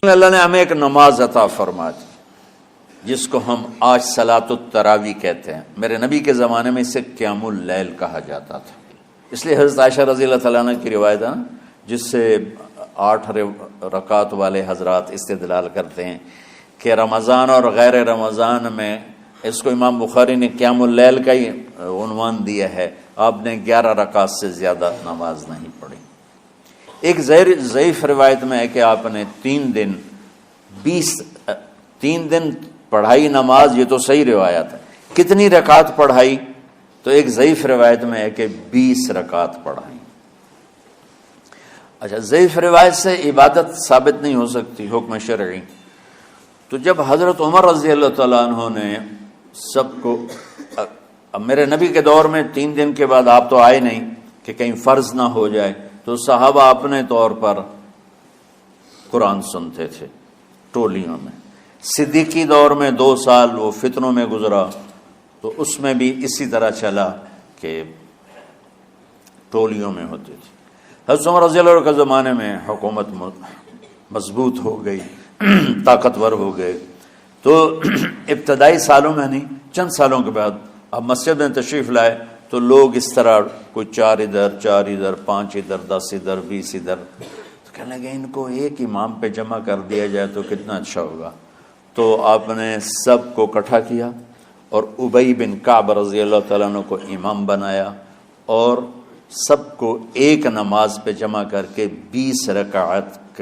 اللہ نے ہمیں ایک نماز عطا فرما دی جس کو ہم آج صلاۃ التراویح کہتے ہیں. میرے نبی کے زمانے میں اسے قیام اللیل کہا جاتا تھا. اس لیے حضرت عائشہ رضی اللہ تعالیٰ عنہ کی روایت ہے نا، جس سے 8 رکعت والے حضرات استدلال کرتے ہیں کہ رمضان اور غیر رمضان میں اس کو امام بخاری نے قیام اللیل کا ہی عنوان دیا ہے. آپ نے 11 رکعت سے زیادہ نماز نہیں پڑھی. ایک ضعیف روایت میں ہے کہ آپ نے 3 دن پڑھائی نماز. یہ تو صحیح روایت ہے. کتنی رکعت پڑھائی؟ تو ایک ضعیف روایت میں ہے کہ 20 رکعت پڑھائی. اچھا، ضعیف روایت سے عبادت ثابت نہیں ہو سکتی حکم شرعی. تو جب حضرت عمر رضی اللہ تعالیٰ عنہ نے سب کو، اب میرے نبی کے دور میں 3 دن کے بعد آپ تو آئے نہیں کہ کہیں فرض نہ ہو جائے، تو صحابہ اپنے طور پر قرآن سنتے تھے ٹولیوں میں. صدیقی دور میں 2 سال وہ فتنوں میں گزرا، تو اس میں بھی اسی طرح چلا کہ ٹولیوں میں ہوتے تھے. حضرت عمر رضی اللہ عنہ کے زمانے میں حکومت مضبوط ہو گئی، طاقتور ہو گئے. تو ابتدائی سالوں میں نہیں، چند سالوں کے بعد اب مسجد میں تشریف لائے تو لوگ اس طرح کوئی 4 ادھر 4 ادھر 5 ادھر 10 ادھر 20 ادھر، تو کہنے لگے ان کو ایک امام پہ جمع کر دیا جائے تو کتنا اچھا ہوگا. تو آپ نے سب کو اکٹھا کیا اور ابی بن کعب رضی اللہ تعالیٰ عنہ کو امام بنایا اور سب کو ایک نماز پہ جمع کر کے 20 رکعت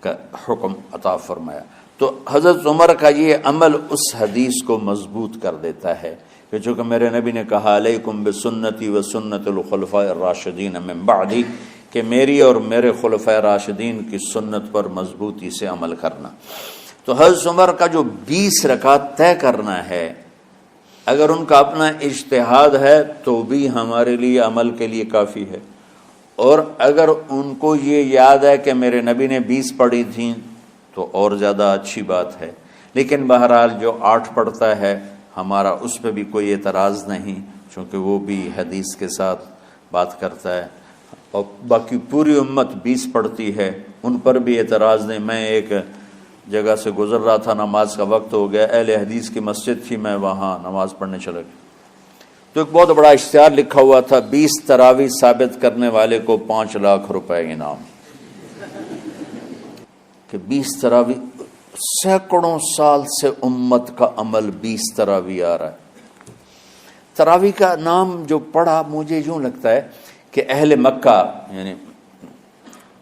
کا حکم عطا فرمایا. تو حضرت عمر کا یہ عمل اس حدیث کو مضبوط کر دیتا ہے کہ چونکہ میرے نبی نے کہا علیکم بسنتی و سنت الخلفاء الراشدین من بعدی، کہ میری اور میرے خلفاء راشدین کی سنت پر مضبوطی سے عمل کرنا. تو حضرت عمر کا جو 20 رکعت طے کرنا ہے، اگر ان کا اپنا اجتہاد ہے تو بھی ہمارے لیے عمل کے لیے کافی ہے، اور اگر ان کو یہ یاد ہے کہ میرے نبی نے 20 پڑھی تھیں تو اور زیادہ اچھی بات ہے. لیکن بہرحال جو 8 پڑھتا ہے ہمارا اس پہ بھی کوئی اعتراض نہیں، چونکہ وہ بھی حدیث کے ساتھ بات کرتا ہے، اور باقی پوری امت 20 پڑھتی ہے، ان پر بھی اعتراض نہیں. میں ایک جگہ سے گزر رہا تھا، نماز کا وقت ہو گیا، اہل حدیث کی مسجد تھی، میں وہاں نماز پڑھنے چلا گیا. تو ایک بہت بڑا اشتہار لکھا ہوا تھا، 20 تراویح ثابت کرنے والے کو 5 لاکھ روپے انعام. کہ 20 تراویح، سینکڑوں سال سے امت کا عمل 20 تراویح آ رہا ہے. تراویح کا نام جو پڑھا، مجھے یوں لگتا ہے کہ اہل مکہ، یعنی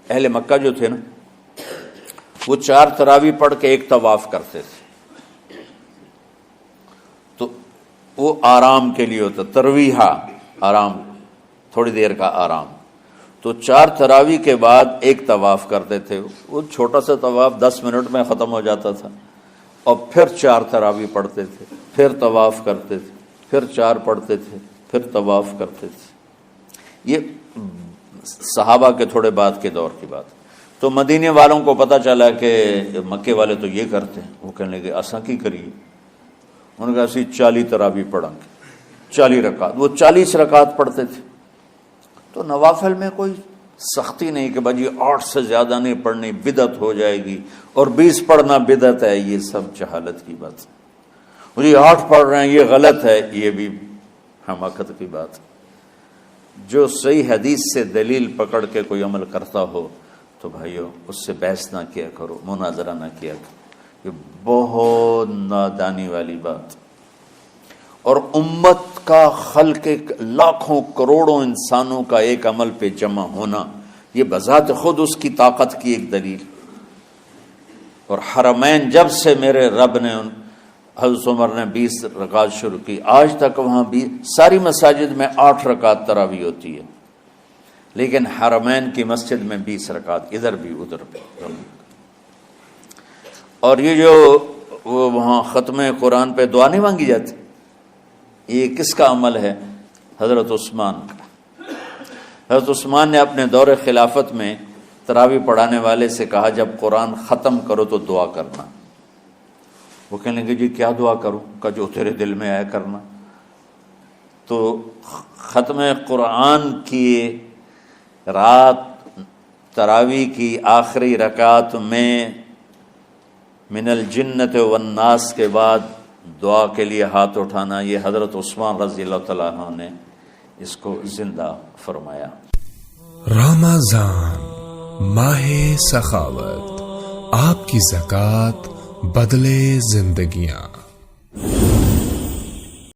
اہل مکہ جو تھے نا، وہ 4 تراویح پڑھ کے ایک طواف کرتے تھے. تو وہ آرام کے لیے ہوتا، ترویحہ آرام، تھوڑی دیر کا آرام. تو 4 تراویح کے بعد ایک طواف کرتے تھے. وہ چھوٹا سا طواف 10 منٹ میں ختم ہو جاتا تھا، اور پھر 4 تراویح پڑھتے تھے، پھر طواف کرتے تھے، پھر 4 پڑھتے تھے، پھر طواف کرتے تھے. یہ صحابہ کے تھوڑے بعد کے دور کی بات. تو مدینے والوں کو پتہ چلا کہ مکے والے تو یہ کرتے ہیں. وہ کہنے لگے اساں کی کریے؟ انہوں نے کہا اسی 40 تراویح پڑھیں گے، 40 رکعت. وہ 40 رکعت پڑھتے تھے. تو نوافل میں کوئی سختی نہیں کہ بھائی 8 سے زیادہ نہیں پڑھنی، بدعت ہو جائے گی، اور 20 پڑھنا بدعت ہے. یہ سب جہالت کی بات ہے. یہ 8 پڑھ رہے ہیں یہ غلط ہے، یہ بھی حماقت کی بات ہے. جو صحیح حدیث سے دلیل پکڑ کے کوئی عمل کرتا ہو تو بھائیو اس سے بحث نہ کیا کرو، مناظرہ نہ کیا کرو. یہ بہت نادانی والی بات. اور امت کا خلق، لاکھوں کروڑوں انسانوں کا ایک عمل پہ جمع ہونا، یہ بذات خود اس کی طاقت کی ایک دلیل. اور حرمین جب سے میرے رب نے حضرت عمر نے 20 رکعت شروع کی، آج تک وہاں بھی ساری مساجد میں 8 رکعت تراویح ہوتی ہے، لیکن حرمین کی مسجد میں 20 رکعت، ادھر بھی ادھر بھی. اور یہ جو وہ وہاں ختم قرآن پہ دعا نہیں مانگی جاتی، یہ کس کا عمل ہے؟ حضرت عثمان کا. حضرت عثمان نے اپنے دور خلافت میں تراویح پڑھانے والے سے کہا جب قرآن ختم کرو تو دعا کرنا. وہ کہنے لگے جی کیا دعا کروں؟ کہ جو تیرے دل میں آیا کرنا. تو ختم قرآن کی رات تراویح کی آخری رکعت میں من الجنت والناس کے بعد دعا کے لیے ہاتھ اٹھانا، یہ حضرت عثمان رضی اللہ تعالیٰ عنہ نے اس کو زندہ فرمایا۔ رمضان ماہ سخاوت، آپ کی زکوٰۃ بدلے زندگیاں۔